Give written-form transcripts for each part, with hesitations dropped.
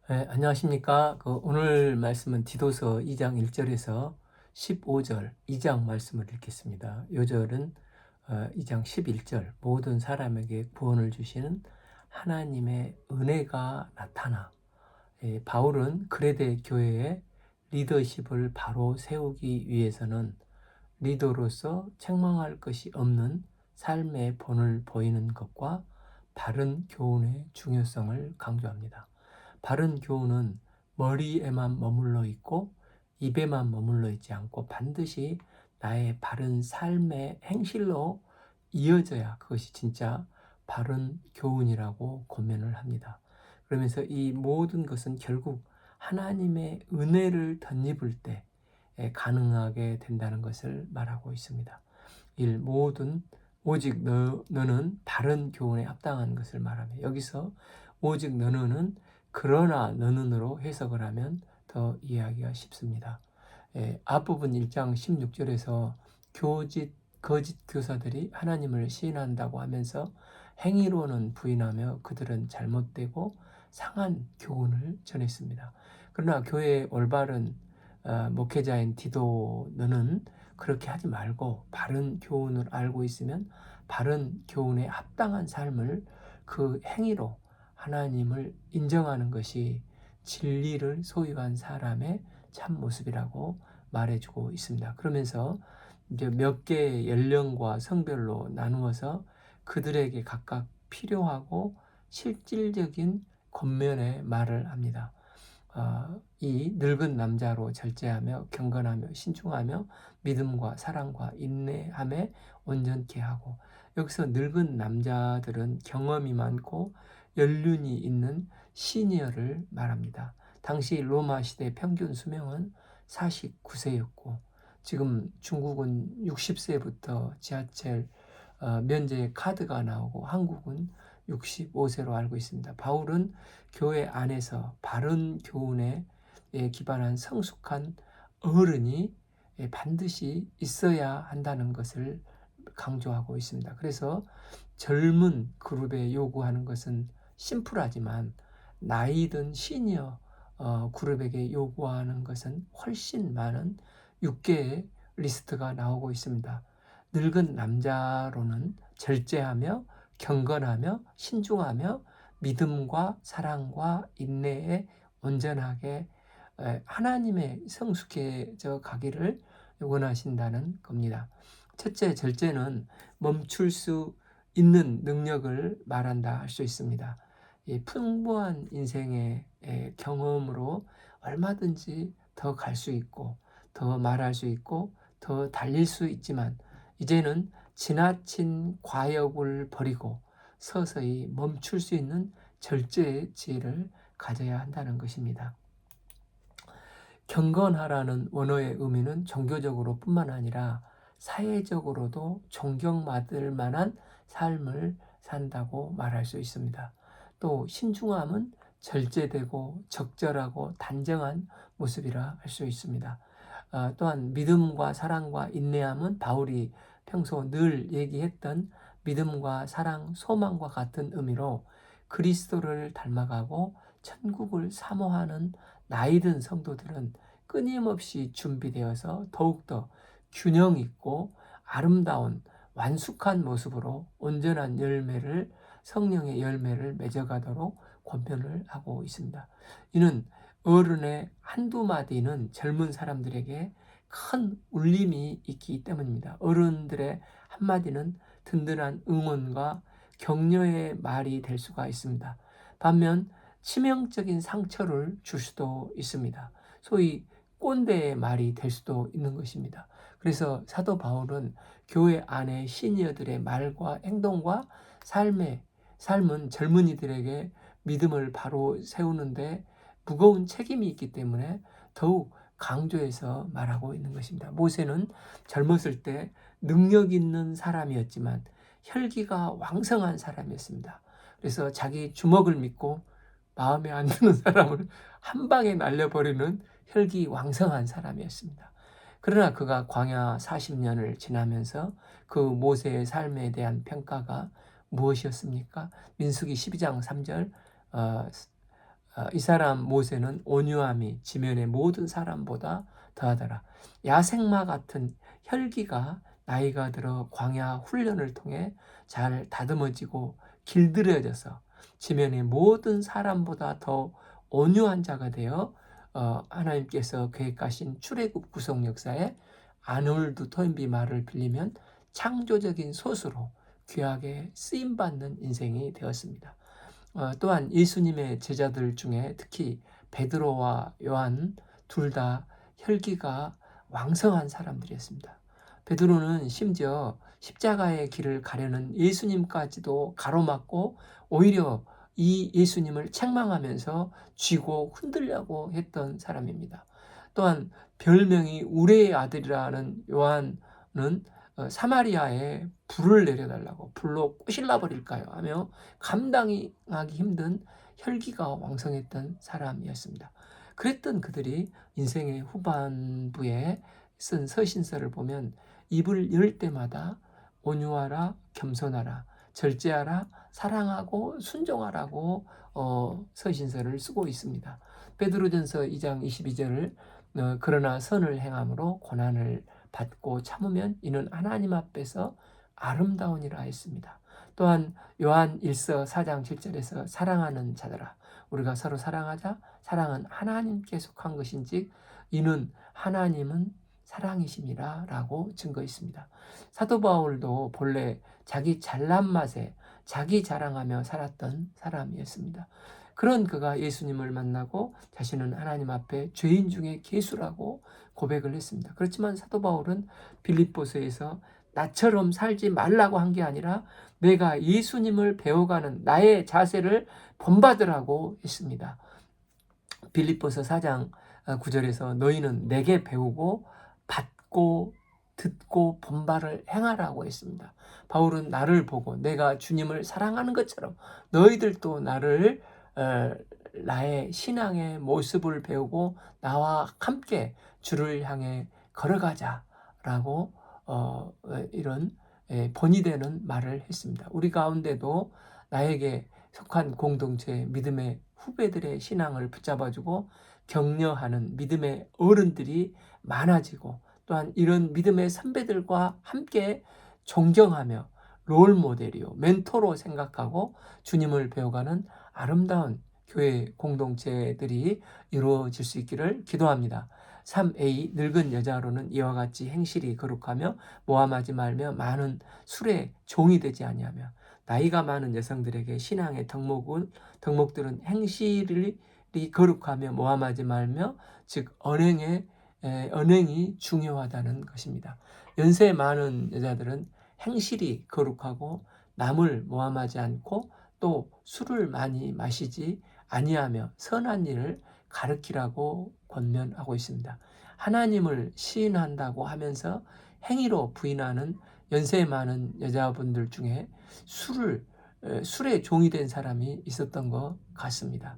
네, 안녕하십니까. 오늘 말씀은 디도서 2장 1절에서 15절 2장 말씀을 읽겠습니다. 요절은 2장 11절 모든 사람에게 구원을 주시는 하나님의 은혜가 나타나. 바울은 그레데 교회의 리더십을 바로 세우기 위해서는 리더로서 책망할 것이 없는 삶의 본을 보이는 것과 바른 교훈의 중요성을 강조합니다. 바른 교훈은 머리에만 머물러 있고 입에만 머물러 있지 않고 반드시 나의 바른 삶의 행실로 이어져야 그것이 진짜 바른 교훈이라고 권면을 합니다. 그러면서 이 모든 것은 결국 하나님의 은혜를 덧입을 때 가능하게 된다는 것을 말하고 있습니다. 모든 오직 너는 바른 교훈에 합당한 것을 말하며, 여기서 오직 너는 그러나 너는으로 해석을 하면 더 이해하기가 쉽습니다. 앞부분 1장 16절에서 거짓 교사들이 하나님을 시인한다고 하면서 행위로는 부인하며 그들은 잘못되고 상한 교훈을 전했습니다. 그러나 교회의 올바른 목회자인 디도는 그렇게 하지 말고 바른 교훈을 알고 있으면 바른 교훈에 합당한 삶을 그 행위로 하나님을 인정하는 것이 진리를 소유한 사람의 참 모습이라고 말해주고 있습니다. 그러면서 이제 몇 개의 연령과 성별로 나누어서 그들에게 각각 필요하고 실질적인 권면의 말을 합니다. 이 늙은 남자로 절제하며 경건하며 신중하며 믿음과 사랑과 인내함에 온전케 하고, 여기서 늙은 남자들은 경험이 많고 연륜이 있는 시니어를 말합니다. 당시 로마 시대 평균 수명은 49세였고 지금 중국은 60세부터 지하철 면제 카드가 나오고 한국은 65세로 알고 있습니다. 바울은 교회 안에서 바른 교훈에 기반한 성숙한 어른이 반드시 있어야 한다는 것을 강조하고 있습니다. 그래서 젊은 그룹에 요구하는 것은 심플하지만 나이든 시니어 그룹에게 요구하는 것은 훨씬 많은 6개의 리스트가 나오고 있습니다. 늙은 남자로는 절제하며 경건하며 신중하며 믿음과 사랑과 인내에 온전하게 하나님의 성숙해져 가기를 원하신다는 겁니다. 첫째, 절제는 멈출 수 있는 능력을 말한다 할 수 있습니다. 이 풍부한 인생의 경험으로 얼마든지 더 갈 수 있고 더 말할 수 있고 더 달릴 수 있지만 이제는 지나친 과욕을 버리고 서서히 멈출 수 있는 절제의 지혜를 가져야 한다는 것입니다. 경건하라는 원어의 의미는 종교적으로 뿐만 아니라 사회적으로도 존경받을 만한 삶을 산다고 말할 수 있습니다. 또 신중함은 절제되고 적절하고 단정한 모습이라 할 수 있습니다. 또한 믿음과 사랑과 인내함은 바울이 평소 늘 얘기했던 믿음과 사랑, 소망과 같은 의미로 그리스도를 닮아가고 천국을 사모하는 나이든 성도들은 끊임없이 준비되어서 더욱더 균형 있고 아름다운 완숙한 모습으로 온전한 열매를, 성령의 열매를 맺어가도록 권면을 하고 있습니다. 이는 어른의 한두 마디는 젊은 사람들에게 큰 울림이 있기 때문입니다. 어른들의 한마디는 든든한 응원과 격려의 말이 될 수가 있습니다. 반면 치명적인 상처를 줄 수도 있습니다. 소위 꼰대의 말이 될 수도 있는 것입니다. 그래서 사도 바울은 교회 안의 시니어들의 말과 행동과 삶은 젊은이들에게 믿음을 바로 세우는데 무거운 책임이 있기 때문에 더욱 강조해서 말하고 있는 것입니다. 모세는 젊었을 때 능력 있는 사람이었지만 혈기가 왕성한 사람이었습니다. 그래서 자기 주먹을 믿고 마음에 안 드는 사람을 한 방에 날려버리는 혈기 왕성한 사람이었습니다. 그러나 그가 광야 40년을 지나면서 그 모세의 삶에 대한 평가가 무엇이었습니까? 민수기 12장 3절 이 사람 모세는 온유함이 지면의 모든 사람보다 더하더라. 야생마 같은 혈기가 나이가 들어 광야 훈련을 통해 잘 다듬어지고 길들여져서 지면의 모든 사람보다 더 온유한 자가 되어 하나님께서 계획하신 출애굽 구속 역사에 아놀드 토인비 말을 빌리면 창조적인 소수로 귀하게 쓰임받는 인생이 되었습니다. 또한 예수님의 제자들 중에 특히 베드로와 요한 둘 다 혈기가 왕성한 사람들이었습니다. 베드로는 심지어 십자가의 길을 가려는 예수님까지도 가로막고 오히려 이 예수님을 책망하면서 쥐고 흔들려고 했던 사람입니다. 또한 별명이 우레의 아들이라는 요한은 사마리아에 불을 내려달라고, 불로 꼬실라 버릴까요 하며 감당하기 힘든 혈기가 왕성했던 사람이었습니다. 그랬던 그들이 인생의 후반부에 쓴 서신서를 보면 입을 열 때마다 온유하라, 겸손하라, 절제하라, 사랑하고 순종하라고 서신서를 쓰고 있습니다. 베드로전서 2장 22절을 그러나 선을 행함으로 고난을 받고 참으면 이는 하나님 앞에서 아름다우니라 했습니다. 또한 요한 1서 4장 7절에서 사랑하는 자들아 우리가 서로 사랑하자. 사랑은 하나님께 속한 것인즉 이는 하나님은 사랑이심이라 라고 증거했습니다. 사도 바울도 본래 자기 잘난 맛에 자기 자랑하며 살았던 사람이었습니다. 그런 그가 예수님을 만나고 자신은 하나님 앞에 죄인 중에 괴수라고 고백을 했습니다. 그렇지만 사도 바울은 빌립보서에서 나처럼 살지 말라고 한 게 아니라 내가 예수님을 배워가는 나의 자세를 본받으라고 했습니다. 빌립보서 4장 9절에서 너희는 내게 배우고 받고 듣고 본바를 행하라고 했습니다. 바울은 나를 보고 내가 주님을 사랑하는 것처럼 너희들도 나의 신앙의 모습을 배우고 나와 함께 주를 향해 걸어가자라고 이런 본이 되는 말을 했습니다. 우리 가운데도 나에게 속한 공동체 믿음의 후배들의 신앙을 붙잡아주고 격려하는 믿음의 어른들이 많아지고 또한 이런 믿음의 선배들과 함께 존경하며 롤 모델이요 멘토로 생각하고 주님을 배워가는 아름다운 교회 공동체들이 이루어질 수 있기를 기도합니다. 3a 늙은 여자로는 이와 같이 행실이 거룩하며 모함하지 말며 많은 술에 종이 되지 아니하며 나이가 많은 여성들에게 신앙의 덕목들은 행실이 거룩하며 모함하지 말며 즉 언행이 중요하다는 것입니다. 연세 많은 여자들은 행실이 거룩하고 남을 모함하지 않고 또 술을 많이 마시지 아니하며 선한 일을 가르치라고 권면하고 있습니다. 하나님을 시인한다고 하면서 행위로 부인하는 연세 많은 여자분들 중에 술의 종이 된 사람이 있었던 것 같습니다.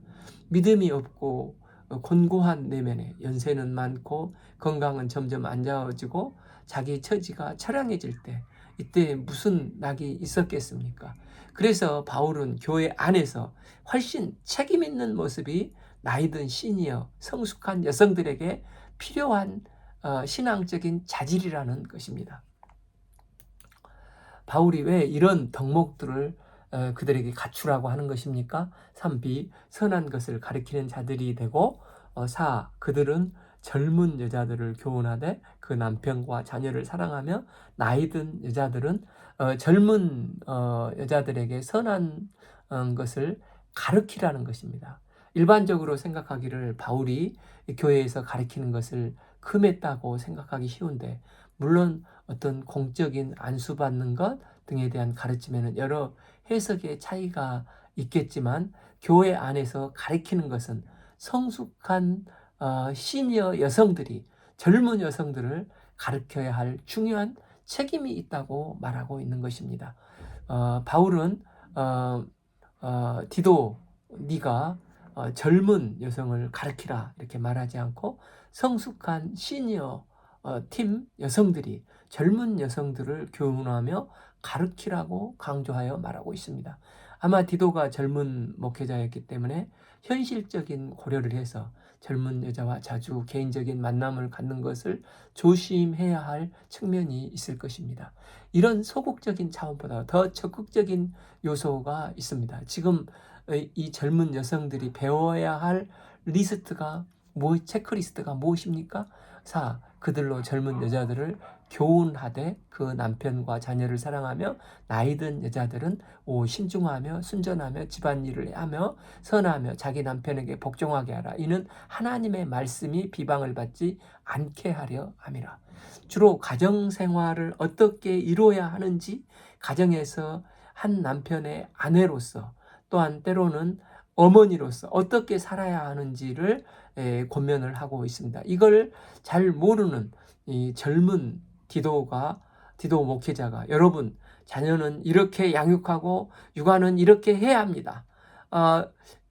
믿음이 없고 곤고한 내면에 연세는 많고 건강은 점점 안 좋아지고 자기 처지가 처량해질 때 이때 무슨 낙이 있었겠습니까? 그래서 바울은 교회 안에서 훨씬 책임 있는 모습이 나이든 시니어 성숙한 여성들에게 필요한 신앙적인 자질이라는 것입니다. 바울이 왜 이런 덕목들을 그들에게 갖추라고 하는 것입니까? 3b 선한 것을 가리키는 자들이 되고 4 그들은 젊은 여자들을 교훈하되 그 남편과 자녀를 사랑하며 나이든 여자들은 젊은 여자들에게 선한 것을 가르치라는 것입니다. 일반적으로 생각하기를 바울이 교회에서 가르치는 것을 금했다고 생각하기 쉬운데 물론 어떤 공적인 안수받는 것 등에 대한 가르침에는 여러 해석의 차이가 있겠지만 교회 안에서 가르치는 것은 성숙한 시니어 여성들이 젊은 여성들을 가르쳐야 할 중요한 책임이 있다고 말하고 있는 것입니다. 바울은 디도 네가 젊은 여성을 가르치라 이렇게 말하지 않고 성숙한 시니어 팀 여성들이 젊은 여성들을 교훈하며 가르치라고 강조하여 말하고 있습니다. 아마 디도가 젊은 목회자였기 때문에 현실적인 고려를 해서 젊은 여자와 자주 개인적인 만남을 갖는 것을 조심해야 할 측면이 있을 것입니다. 이런 소극적인 차원보다 더 적극적인 요소가 있습니다. 지금 이 젊은 여성들이 배워야 할 리스트가 체크리스트가 무엇입니까? 4. 그들로 젊은 여자들을 교훈하되 그 남편과 자녀를 사랑하며 나이든 여자들은 5. 신중하며 순전하며 집안일을 하며 선하며 자기 남편에게 복종하게 하라. 이는 하나님의 말씀이 비방을 받지 않게 하려 함이라. 주로 가정생활을 어떻게 이루어야 하는지, 가정에서 한 남편의 아내로서 또한 때로는 어머니로서 어떻게 살아야 하는지를 권면을 하고 있습니다. 이걸 잘 모르는 이 젊은 디도 목회자가, 여러분 자녀는 이렇게 양육하고 육아는 이렇게 해야 합니다.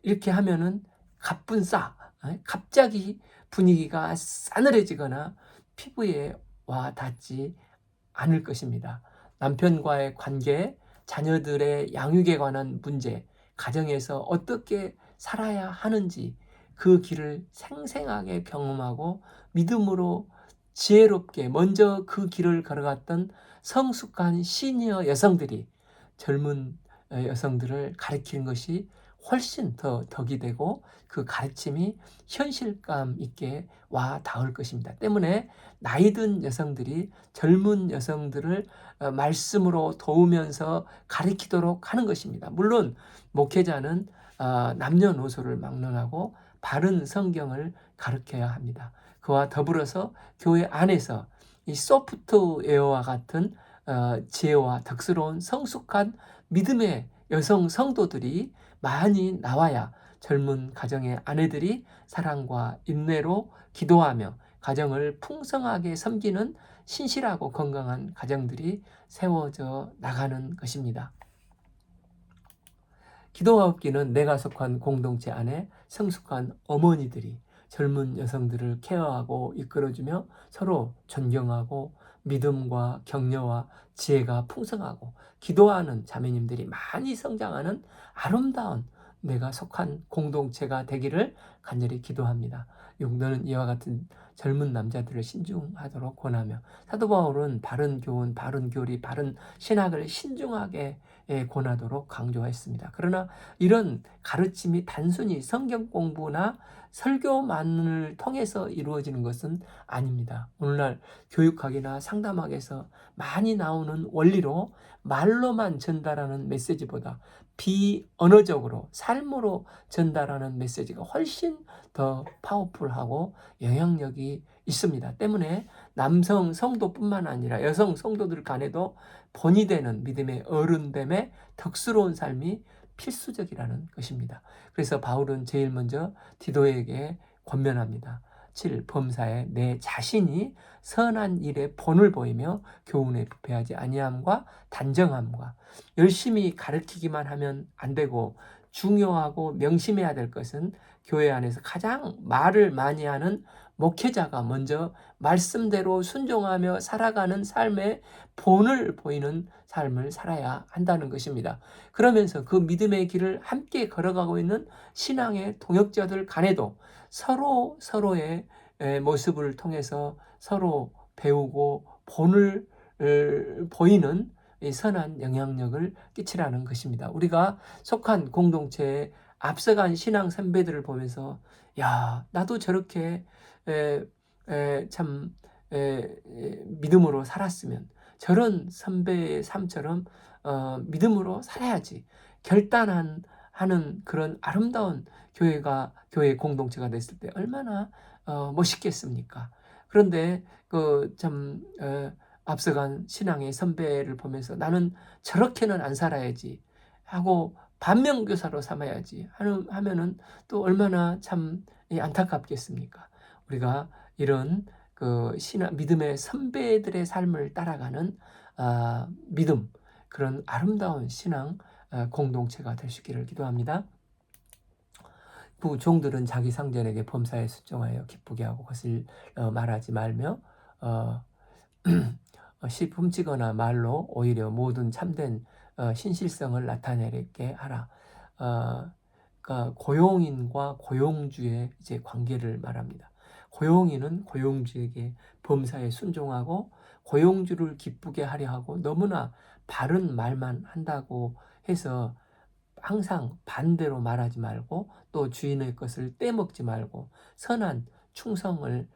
이렇게 하면은 갑자기 분위기가 싸늘해지거나 피부에 와 닿지 않을 것입니다. 남편과의 관계, 자녀들의 양육에 관한 문제, 가정에서 어떻게 살아야 하는지 그 길을 생생하게 경험하고 믿음으로 지혜롭게 먼저 그 길을 걸어갔던 성숙한 시니어 여성들이 젊은 여성들을 가르치는 것이 훨씬 더 덕이 되고 그 가르침이 현실감 있게 와 닿을 것입니다. 때문에 나이든 여성들이 젊은 여성들을 말씀으로 도우면서 가르치도록 하는 것입니다. 물론 목회자는 남녀노소를 막론하고 바른 성경을 가르쳐야 합니다. 그와 더불어서 교회 안에서 이 소프트웨어와 같은 지혜와 덕스러운 성숙한 믿음의 여성 성도들이 많이 나와야 젊은 가정의 아내들이 사랑과 인내로 기도하며 가정을 풍성하게 섬기는 신실하고 건강한 가정들이 세워져 나가는 것입니다. 기도와 업기는 내가 속한 공동체 안에 성숙한 어머니들이 젊은 여성들을 케어하고 이끌어주며 서로 존경하고 믿음과 격려와 지혜가 풍성하고 기도하는 자매님들이 많이 성장하는 아름다운 내가 속한 공동체가 되기를 간절히 기도합니다. 용도는 이와 같은 젊은 남자들을 신중하도록 권하며, 사도 바울은 바른 교훈, 바른 교리, 바른 신학을 신중하게 권하도록 강조했습니다. 그러나 이런 가르침이 단순히 성경 공부나 설교만을 통해서 이루어지는 것은 아닙니다. 오늘날 교육학이나 상담학에서 많이 나오는 원리로 말로만 전달하는 메시지보다 비언어적으로 삶으로 전달하는 메시지가 훨씬 더 파워풀하고 영향력이 있습니다. 때문에 남성 성도뿐만 아니라 여성 성도들 간에도 본이 되는 믿음의 어른됨의 덕스러운 삶이 필수적이라는 것입니다. 그래서 바울은 제일 먼저 디도에게 권면합니다. 7. 범사에 내 자신이 선한 일에 본을 보이며 교훈에 부패하지 아니함과 단정함과, 열심히 가르치기만 하면 안 되고 중요하고 명심해야 될 것은 교회 안에서 가장 말을 많이 하는 목회자가 먼저 말씀대로 순종하며 살아가는 삶의 본을 보이는 삶을 살아야 한다는 것입니다. 그러면서 그 믿음의 길을 함께 걸어가고 있는 신앙의 동역자들 간에도 서로의 모습을 통해서 서로 배우고 본을 보이는 선한 영향력을 끼치라는 것입니다. 우리가 속한 공동체에 앞서간 신앙 선배들을 보면서 야, 나도 저렇게 참 믿음으로 살았으면 저런 선배의 삶처럼 믿음으로 살아야지 하는 그런 아름다운 교회 공동체가 됐을 때 얼마나 멋있겠습니까? 그런데 앞서간 신앙의 선배를 보면서 나는 저렇게는 안 살아야지 하고 반면교사로 삼아야지 하면은 또 얼마나 참 안타깝겠습니까? 우리가 이런 믿음의 선배들의 삶을 따라가는 믿음, 그런 아름다운 신앙 공동체가 될 수 있기를 기도합니다. 종들은 자기 상전에게 범사에 순종하여 기쁘게 하고 그것을 말하지 말며 훔치거나 말로 오히려 모든 참된 신실성을 나타내게 하라. 그러니까 고용인과 고용주의 이제 관계를 말합니다. 고용인은 고용주에게 범사에 순종하고 고용주를 기쁘게 하려 하고 너무나 바른 말만 한다고 해서 항상 반대로 말하지 말고 또 주인의 것을 떼먹지 말고 선한 충성을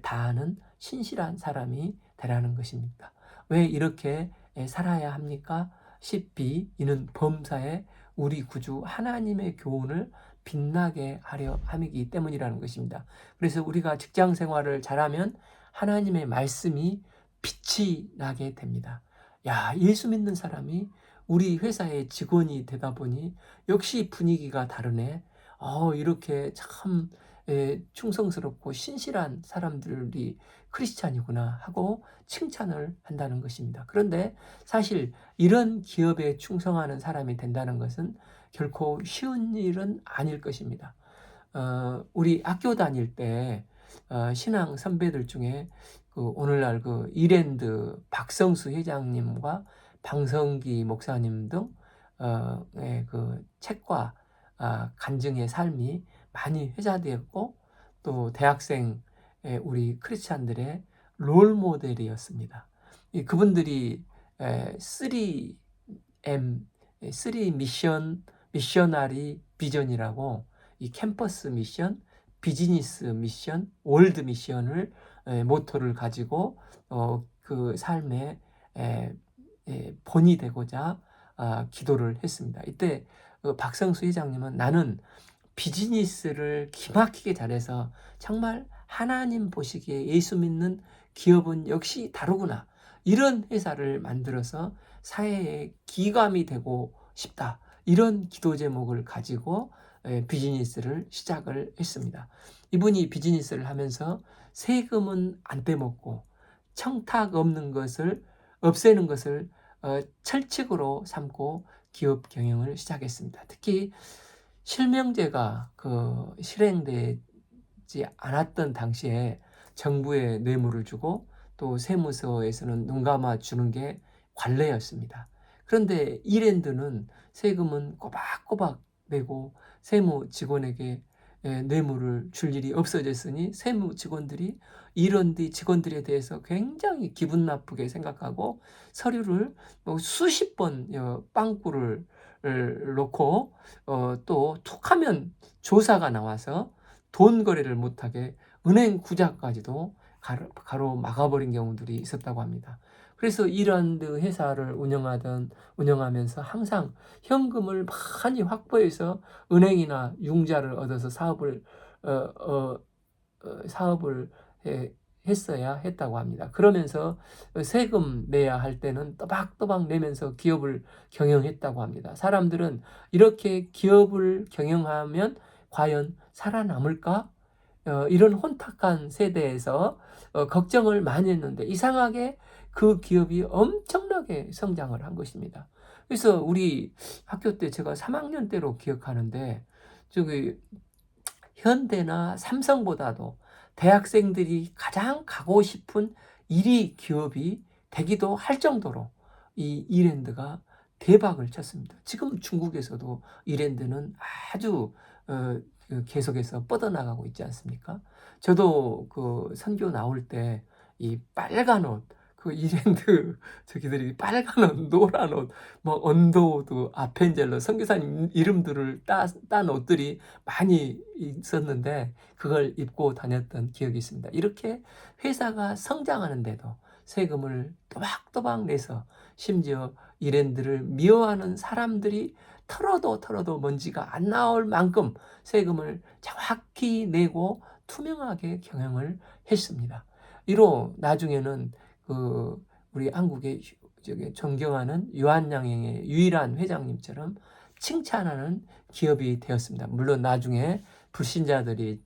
다하는 신실한 사람이 되라는 것입니다. 왜 이렇게 살아야 합니까? 10b 이는 범사에 우리 구주 하나님의 교훈을 빛나게 하려 함이기 때문이라는 것입니다. 그래서 우리가 직장 생활을 잘하면 하나님의 말씀이 빛이 나게 됩니다. 야, 예수 믿는 사람이 우리 회사의 직원이 되다 보니 역시 분위기가 다르네. 이렇게 참 충성스럽고 신실한 사람들이 크리스찬이구나 하고 칭찬을 한다는 것입니다. 그런데 사실 이런 기업에 충성하는 사람이 된다는 것은 결코 쉬운 일은 아닐 것입니다. 우리 학교 다닐 때 신앙 선배들 중에 오늘날 이랜드 박성수 회장님과 방성기 목사님 등 그 책과 간증의 삶이 많이 회자되었고 또 대학생 우리 크리스찬들의 롤 모델이었습니다. 그분들이 3M, 3 미셔너리 비전이라고 이 캠퍼스 미션, 비즈니스 미션, 월드 미션을 모토를 가지고 그 삶의 본이 되고자 기도를 했습니다. 이때 박성수 회장님은 나는 비즈니스를 기막히게 잘해서 정말 하나님 보시기에 예수 믿는 기업은 역시 다르구나. 이런 회사를 만들어서 사회에 기감이 되고 싶다. 이런 기도 제목을 가지고 비즈니스를 시작을 했습니다. 이분이 비즈니스를 하면서 세금은 안 떼먹고 청탁 없는 것을 없애는 것을 철칙으로 삼고 기업 경영을 시작했습니다. 특히 실명제가 실행되지 않았던 당시에 정부에 뇌물을 주고 또 세무서에서는 눈 감아 주는 게 관례였습니다. 그런데 이랜드는 세금은 꼬박꼬박 내고 세무 직원에게 뇌물을 줄 일이 없어졌으니 세무 직원들이 이런 직원들에 대해서 굉장히 기분 나쁘게 생각하고 서류를 수십 번 빵꾸를 놓고 또 툭하면 조사가 나와서 돈 거래를 못하게 은행 구자까지도 가로 막아버린 경우들이 있었다고 합니다. 그래서 이랜드 회사를 운영하면서 항상 현금을 많이 확보해서 은행이나 융자를 얻어서 사업을 했어야 했다고 합니다. 그러면서 세금 내야 할 때는 또박또박 내면서 기업을 경영했다고 합니다. 사람들은 이렇게 기업을 경영하면 과연 살아남을까? 이런 혼탁한 세대에서 걱정을 많이 했는데 이상하게 그 기업이 엄청나게 성장을 한 것입니다. 그래서 우리 학교 때 제가 3학년 때로 기억하는데 현대나 삼성보다도 대학생들이 가장 가고 싶은 1위 기업이 되기도 할 정도로 이 이랜드가 대박을 쳤습니다. 지금 중국에서도 이랜드는 아주 계속해서 뻗어나가고 있지 않습니까? 저도 선교 나올 때 이 빨간 옷, 이랜드 저기들이 빨간 옷, 노란 옷, 언더우드, 아펜젤러 선교사님 이름들을 딴 옷들이 많이 있었는데 그걸 입고 다녔던 기억이 있습니다. 이렇게 회사가 성장하는데도 세금을 또박또박 내서 심지어 이랜드를 미워하는 사람들이 털어도 먼지가 안 나올 만큼 세금을 정확히 내고 투명하게 경영을 했습니다. 이로 나중에는 우리 한국의 존경하는 유한양행의 유일한 회장님처럼 칭찬하는 기업이 되었습니다. 물론 나중에 불신자들이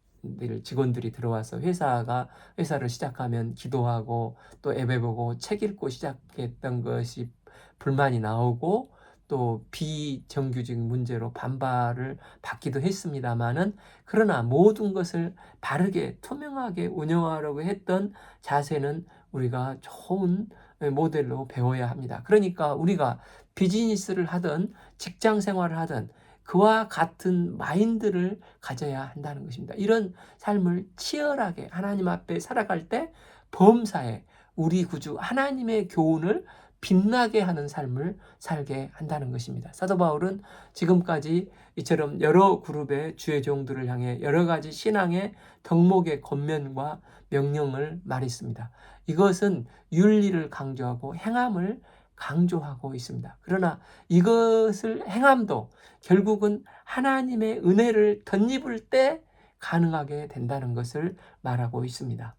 직원들이 들어와서 회사를 시작하면 기도하고 또 예배보고 책 읽고 시작했던 것이 불만이 나오고 또 비정규직 문제로 반발을 받기도 했습니다만은 그러나 모든 것을 바르게 투명하게 운영하려고 했던 자세는 우리가 좋은 모델로 배워야 합니다. 그러니까 우리가 비즈니스를 하든 직장 생활을 하든 그와 같은 마인드를 가져야 한다는 것입니다. 이런 삶을 치열하게 하나님 앞에 살아갈 때 범사에 우리 구주 하나님의 교훈을 빛나게 하는 삶을 살게 한다는 것입니다. 사도 바울은 지금까지 이처럼 여러 그룹의 주의 종들을 향해 여러 가지 신앙의 덕목의 권면과 명령을 말했습니다. 이것은 윤리를 강조하고 행함을 강조하고 있습니다. 그러나 이것을 행함도 결국은 하나님의 은혜를 덧입을 때 가능하게 된다는 것을 말하고 있습니다.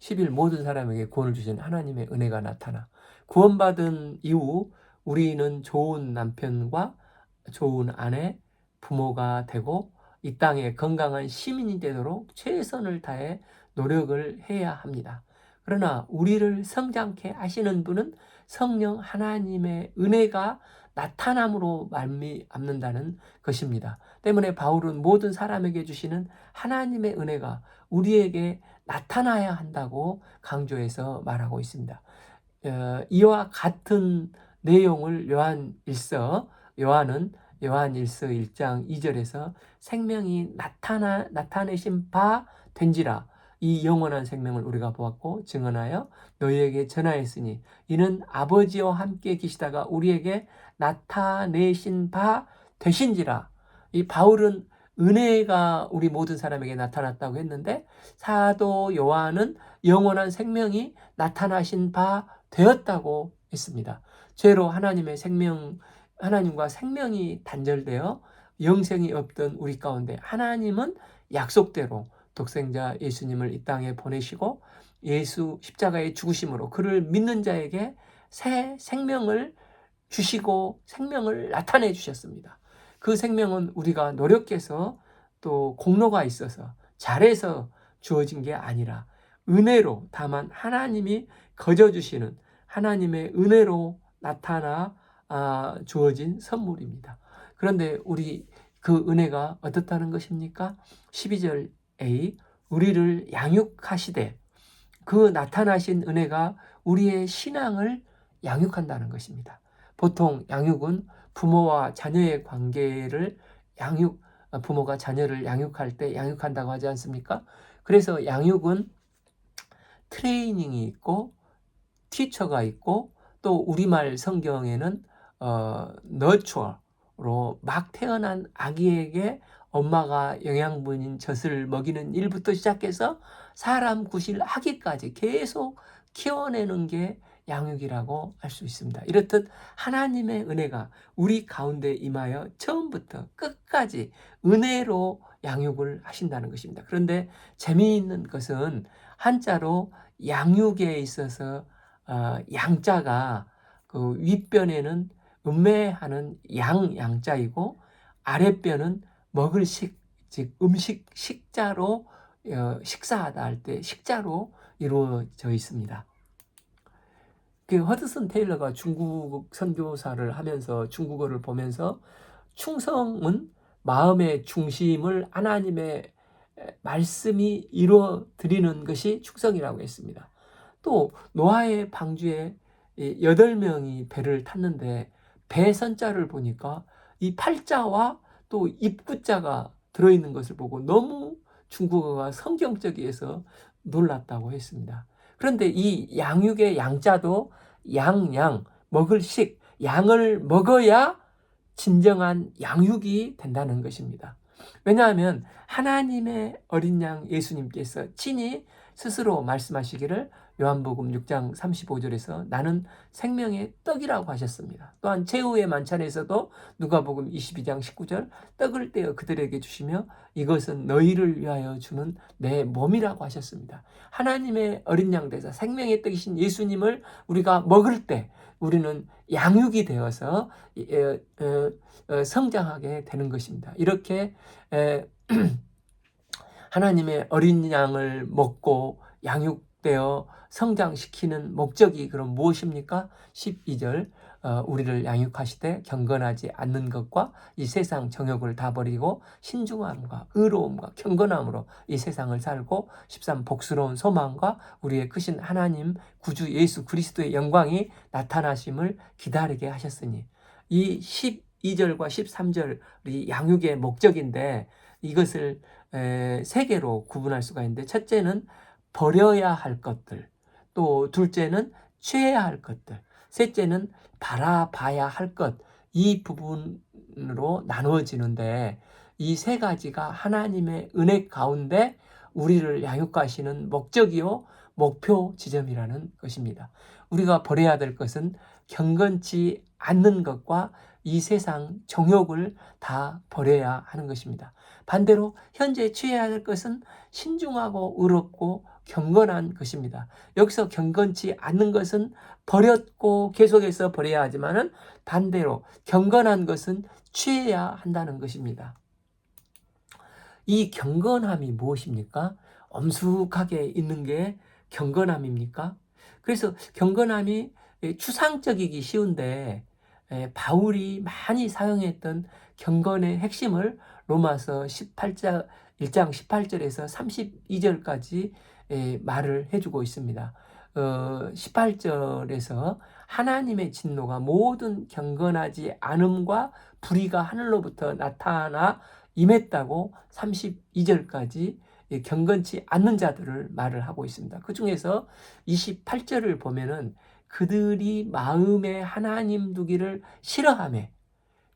10일 모든 사람에게 구원을 주신 하나님의 은혜가 나타나 구원받은 이후 우리는 좋은 남편과 좋은 아내, 부모가 되고 이 땅에 건강한 시민이 되도록 최선을 다해 노력을 해야 합니다. 그러나 우리를 성장케 하시는 분은 성령 하나님의 은혜가 나타남으로 말미암는다는 것입니다. 때문에 바울은 모든 사람에게 주시는 하나님의 은혜가 우리에게 나타나야 한다고 강조해서 말하고 있습니다. 이와 같은 내용을 요한은 요한일서 1장 2절에서 생명이 나타내신 바 된지라 이 영원한 생명을 우리가 보았고 증언하여 너희에게 전하였으니 이는 아버지와 함께 계시다가 우리에게 나타내신 바 되신지라. 이 바울은 은혜가 우리 모든 사람에게 나타났다고 했는데 사도 요한은 영원한 생명이 나타나신 바 되었다고 했습니다. 죄로 하나님과 생명이 단절되어 영생이 없던 우리 가운데 하나님은 약속대로 독생자 예수님을 이 땅에 보내시고 예수 십자가의 죽으심으로 그를 믿는 자에게 새 생명을 주시고 생명을 나타내 주셨습니다. 그 생명은 우리가 노력해서 또 공로가 있어서 잘해서 주어진 게 아니라 은혜로 다만 하나님이 거저주시는 하나님의 은혜로 나타나 주어진 선물입니다. 그런데 우리 그 은혜가 어떻다는 것입니까? 12절 A 우리를 양육하시되 그 나타나신 은혜가 우리의 신앙을 양육한다는 것입니다. 보통 양육은 부모와 자녀의 관계를 부모가 자녀를 양육할 때 양육한다고 하지 않습니까? 그래서 양육은 트레이닝이 있고 티처가 있고 또 우리말 성경에는 너처로 막 태어난 아기에게 엄마가 영양분인 젖을 먹이는 일부터 시작해서 사람 구실하기까지 계속 키워내는 게 양육이라고 할 수 있습니다. 이렇듯 하나님의 은혜가 우리 가운데 임하여 처음부터 끝까지 은혜로 양육을 하신다는 것입니다. 그런데 재미있는 것은 한자로 양육에 있어서 양자가 그 윗변에는 음매하는 양자이고 아랫변은 먹을 식, 즉 식자로 식사하다 할 때 식자로 이루어져 있습니다. 그 허드슨 테일러가 중국 선교사를 하면서 중국어를 보면서 충성은 마음의 중심을 하나님의 말씀이 이루어 드리는 것이 충성이라고 했습니다. 또 노아의 방주에 8명이 배를 탔는데 배 선자를 보니까 이 팔자와 또 입구자가 들어있는 것을 보고 너무 중국어가 성경적이어서 놀랐다고 했습니다. 그런데 이 양육의 양자도 먹을 식, 양을 먹어야 진정한 양육이 된다는 것입니다. 왜냐하면 하나님의 어린 양 예수님께서 친히 스스로 말씀하시기를 요한복음 6장 35절에서 나는 생명의 떡이라고 하셨습니다. 또한 최후의 만찬에서도 누가복음 22장 19절 떡을 떼어 그들에게 주시며 이것은 너희를 위하여 주는 내 몸이라고 하셨습니다. 하나님의 어린 양 되사 생명의 떡이신 예수님을 우리가 먹을 때 우리는 양육이 되어서 성장하게 되는 것입니다. 이렇게 하나님의 어린 양을 먹고 양육되어 성장시키는 목적이 그럼 무엇입니까? 12절 우리를 양육하시되 경건하지 않는 것과 이 세상 정욕을 다 버리고 신중함과 의로움과 경건함으로 이 세상을 살고 13 복스러운 소망과 우리의 크신 하나님 구주 예수 그리스도의 영광이 나타나심을 기다리게 하셨으니 이 12절과 13절이 양육의 목적인데 이것을 세 개로 구분할 수가 있는데 첫째는 버려야 할 것들, 또 둘째는 취해야 할 것들, 셋째는 바라봐야 할 것, 이 부분으로 나누어지는데 이 세 가지가 하나님의 은혜 가운데 우리를 양육하시는 목적이요 목표 지점이라는 것입니다. 우리가 버려야 될 것은 경건치 않는 것과 이 세상 정욕을 다 버려야 하는 것입니다. 반대로 현재 취해야 할 것은 신중하고 의롭고 경건한 것입니다. 여기서 경건치 않는 것은 버렸고 계속해서 버려야 하지만은 반대로 경건한 것은 취해야 한다는 것입니다. 이 경건함이 무엇입니까? 엄숙하게 있는 게 경건함입니까? 그래서 경건함이 추상적이기 쉬운데 바울이 많이 사용했던 경건의 핵심을 로마서 1장 18절에서 32절까지 말을 해주고 있습니다. 18절에서 하나님의 진노가 모든 경건하지 않음과 불의가 하늘로부터 나타나 임했다고 32절까지 경건치 않는 자들을 말을 하고 있습니다. 그 중에서 28절을 보면은 그들이 마음에 하나님 두기를 싫어하며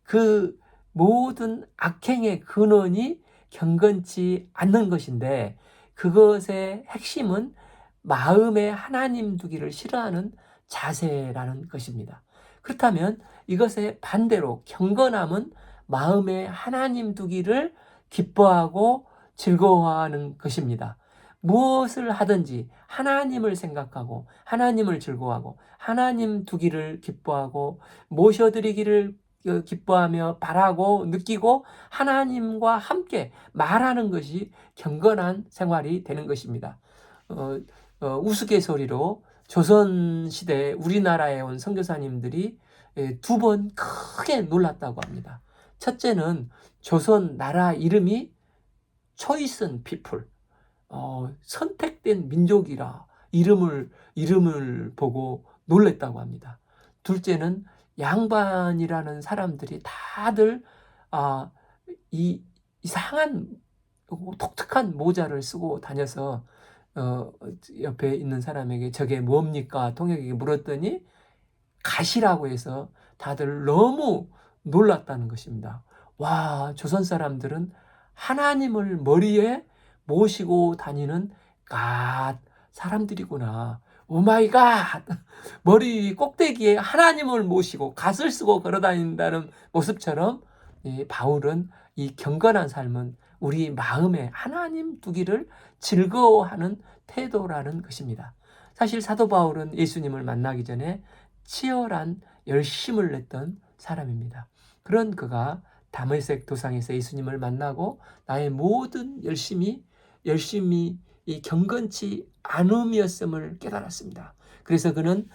그 모든 악행의 근원이 경건치 않는 것인데 그것의 핵심은 마음에 하나님 두기를 싫어하는 자세라는 것입니다. 그렇다면 이것의 반대로 경건함은 마음에 하나님 두기를 기뻐하고 즐거워하는 것입니다. 무엇을 하든지 하나님을 생각하고 하나님을 즐거워하고 하나님 두기를 기뻐하고 모셔드리기를 기뻐하며 바라고 느끼고 하나님과 함께 말하는 것이 경건한 생활이 되는 것입니다. 우스갯소리로 조선시대 우리나라에 온 선교사님들이 2번 크게 놀랐다고 합니다. 첫째는 조선 나라 이름이 chosen people, 선택된 민족이라 이름을 보고 놀랬다고 합니다. 둘째는 양반이라는 사람들이 다들 이 이상한 독특한 모자를 쓰고 다녀서 옆에 있는 사람에게 저게 뭡니까? 통역에게 물었더니 가시라고 해서 다들 너무 놀랐다는 것입니다. 와, 조선 사람들은 하나님을 머리에 모시고 다니는 사람들이구나. 오마이갓! 머리 꼭대기에 하나님을 모시고 갓을 쓰고 걸어다닌다는 모습처럼 바울은 이 경건한 삶은 우리 마음에 하나님 두기를 즐거워하는 태도라는 것입니다. 사실 사도 바울은 예수님을 만나기 전에 치열한 열심을 냈던 사람입니다. 그런 그가 다메섹 도상에서 예수님을 만나고 나의 모든 열심이 이 경건치 않음이었음을 깨달았습니다. 그래서 그는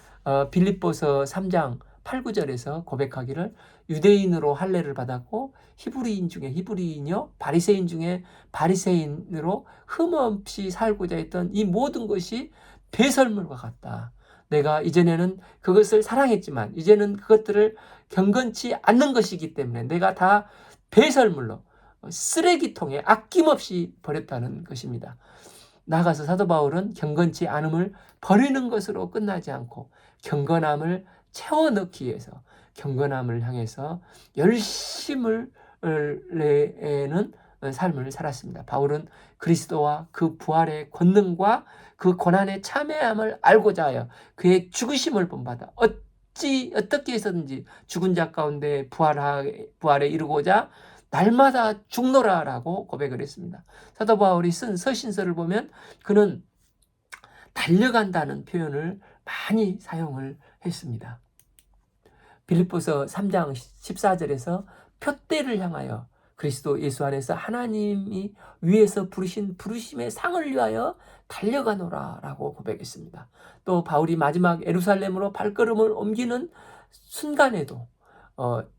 빌립보서 3장 8, 9절에서 고백하기를 유대인으로 할례를 받았고 히브리인 중에 히브리인이요 바리새인 중에 바리새인으로 흠없이 살고자 했던 이 모든 것이 배설물과 같다. 내가 이전에는 그것을 사랑했지만 이제는 그것들을 경건치 않는 것이기 때문에 내가 다 배설물로 쓰레기통에 아낌없이 버렸다는 것입니다. 나아가서 사도 바울은 경건치 않음을 버리는 것으로 끝나지 않고 경건함을 채워 넣기 위해서 경건함을 향해서 열심을 내는 삶을 살았습니다. 바울은 그리스도와 그 부활의 권능과 그 고난의 참회함을 알고자 하여 그의 죽으심을 본받아 어떻게 해서든지 죽은 자 가운데 부활에 이르고자 날마다 죽노라라고 고백을 했습니다. 사도 바울이 쓴 서신서를 보면 그는 달려간다는 표현을 많이 사용을 했습니다. 빌립보서 3장 14절에서 표대를 향하여 그리스도 예수 안에서 하나님이 위에서 부르신 부르심의 상을 위하여 달려가노라 라고 고백했습니다. 또 바울이 마지막 예루살렘으로 발걸음을 옮기는 순간에도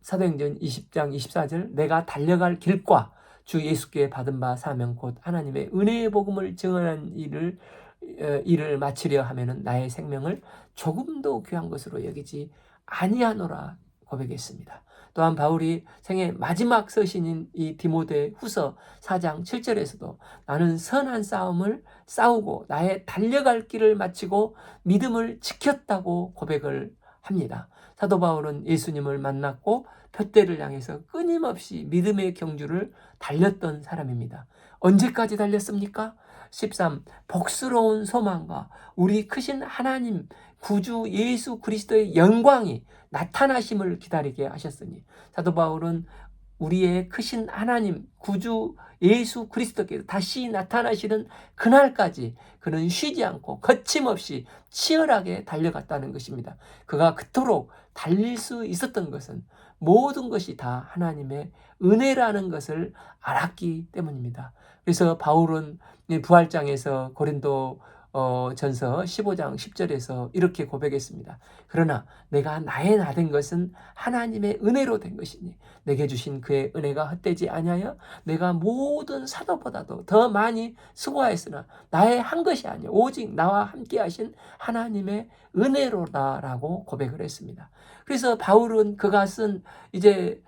사도행전 20장 24절 내가 달려갈 길과 주 예수께 받은 바 사명 곧 하나님의 은혜의 복음을 증언한 일을 마치려 하면은 나의 생명을 조금도 귀한 것으로 여기지 아니하노라 고백했습니다. 또한 바울이 생애 마지막 서신인 이 디모데 후서 4장 7절에서도 나는 선한 싸움을 싸우고 나의 달려갈 길을 마치고 믿음을 지켰다고 고백을 합니다. 사도 바울은 예수님을 만났고 표대를 향해서 끊임없이 믿음의 경주를 달렸던 사람입니다. 언제까지 달렸습니까? 13. 복스러운 소망과 우리 크신 하나님 구주 예수 그리스도의 영광이 나타나심을 기다리게 하셨으니 사도 바울은 우리의 크신 하나님 구주 예수 그리스도께서 다시 나타나시는 그날까지 그는 쉬지 않고 거침없이 치열하게 달려갔다는 것입니다. 그가 그토록 달릴 수 있었던 것은 모든 것이 다 하나님의 은혜라는 것을 알았기 때문입니다. 그래서 바울은 부활장에서 고린도 전서 15장 10절에서 이렇게 고백했습니다. 그러나 내가 나의 나 된 것은 하나님의 은혜로 된 것이니 내게 주신 그의 은혜가 헛되지 아니하여 내가 모든 사도보다도 더 많이 수고하였으나 나의 한 것이 아니요 오직 나와 함께 하신 하나님의 은혜로다라고 고백을 했습니다. 그래서 바울은 그가 쓴 이제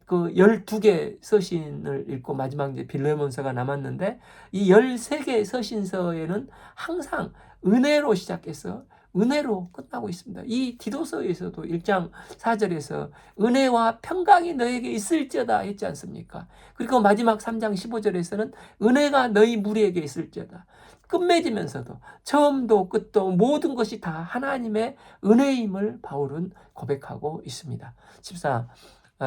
그 12개 서신을 읽고 마지막 이제 빌레몬서가 남았는데 이 13개 서신서에는 항상 은혜로 시작해서 은혜로 끝나고 있습니다. 이 디도서에서도 1장 4절에서 은혜와 평강이 너에게 있을지어다 했지 않습니까? 그리고 마지막 3장 15절에서는 은혜가 너희 무리에게 있을지어다. 끝맺으면서도 처음도 끝도 모든 것이 다 하나님의 은혜임을 바울은 고백하고 있습니다. 14.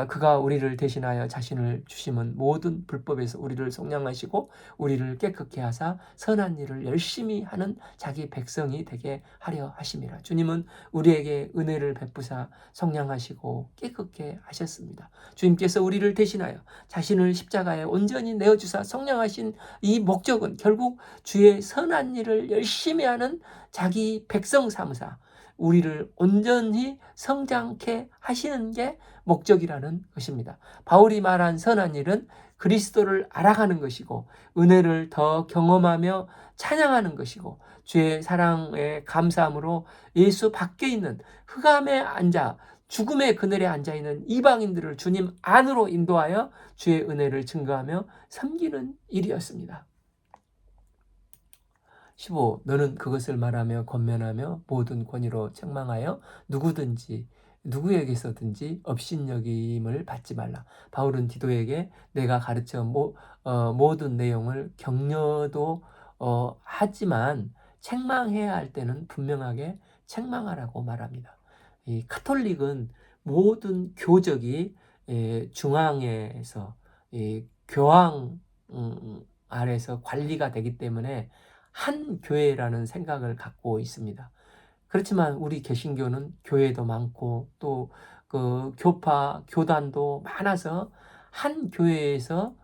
그가 우리를 대신하여 자신을 주심은 모든 불법에서 우리를 속량하시고 우리를 깨끗게 하사 선한 일을 열심히 하는 자기 백성이 되게 하려 하심이라. 주님은 우리에게 은혜를 베푸사 속량하시고 깨끗게 하셨습니다. 주님께서 우리를 대신하여 자신을 십자가에 온전히 내어주사 속량하신 이 목적은 결국 주의 선한 일을 열심히 하는 자기 백성 삼으사 우리를 온전히 성장케 하시는 게 목적이라는 것입니다. 바울이 말한 선한 일은 그리스도를 알아가는 것이고 은혜를 더 경험하며 찬양하는 것이고 주의 사랑에 감사함으로 예수 밖에 있는 흑암에 앉아 죽음의 그늘에 앉아있는 이방인들을 주님 안으로 인도하여 주의 은혜를 증거하며 섬기는 일이었습니다. 15. 너는 그것을 말하며 권면하며 모든 권위로 책망하여 누구에게서든지 업신여김을 받지 말라. 바울은 디도에게 내가 가르쳐 모든 내용을 격려도 하지만 책망해야 할 때는 분명하게 책망하라고 말합니다. 이 카톨릭은 모든 교적이 중앙에서 교황 아래서 관리가 되기 때문에 한 교회라는 생각을 갖고 있습니다. 그렇지만 우리 개신교는 교회도 많고 또 그 교파, 교단도 많아서 한 교회에서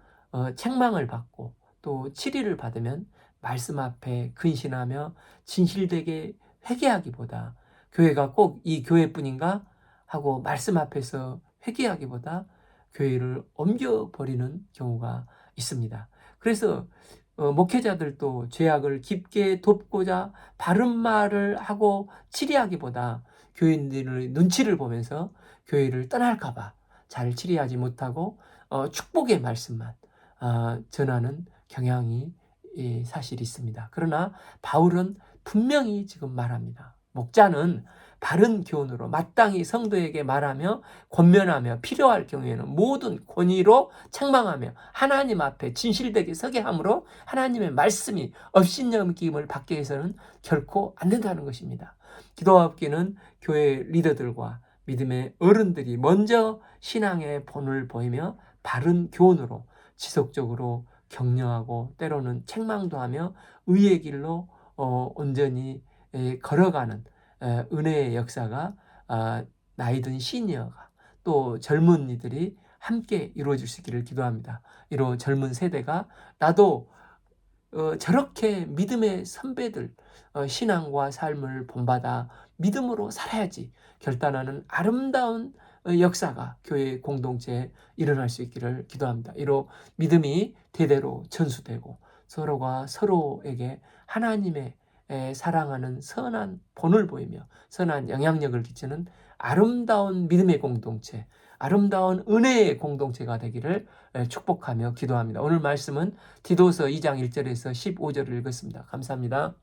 책망을 받고 또 치리를 받으면 말씀 앞에 근신하며 진실되게 회개하기보다 교회가 꼭 이 교회뿐인가 하고 말씀 앞에서 회개하기보다 교회를 옮겨버리는 경우가 있습니다. 그래서 목회자들도 죄악을 깊게 돕고자 바른 말을 하고 치리하기보다 교인들의 눈치를 보면서 교회를 떠날까봐 잘 치리하지 못하고 축복의 말씀만 전하는 경향이 사실 있습니다. 그러나 바울은 분명히 지금 말합니다. 목자는 바른 교훈으로 마땅히 성도에게 말하며 권면하며 필요할 경우에는 모든 권위로 책망하며 하나님 앞에 진실되게 서게 함으로 하나님의 말씀이 업신여김을 받게 해서는 결코 안 된다는 것입니다. 기도업기는 교회 리더들과 믿음의 어른들이 먼저 신앙의 본을 보이며 바른 교훈으로 지속적으로 격려하고 때로는 책망도 하며 의의 길로 온전히 걸어가는 은혜의 역사가 나이든 시니어가 또 젊은이들이 함께 이루어질 수 있기를 기도합니다. 이로 젊은 세대가 나도 저렇게 믿음의 선배들 신앙과 삶을 본받아 믿음으로 살아야지 결단하는 아름다운 역사가 교회 공동체에 일어날 수 있기를 기도합니다. 이로 믿음이 대대로 전수되고 서로가 서로에게 하나님의 사랑하는 선한 본을 보이며 선한 영향력을 끼치는 아름다운 믿음의 공동체, 아름다운 은혜의 공동체가 되기를 축복하며 기도합니다. 오늘 말씀은 디도서 2장 1절에서 15절을 읽었습니다. 감사합니다.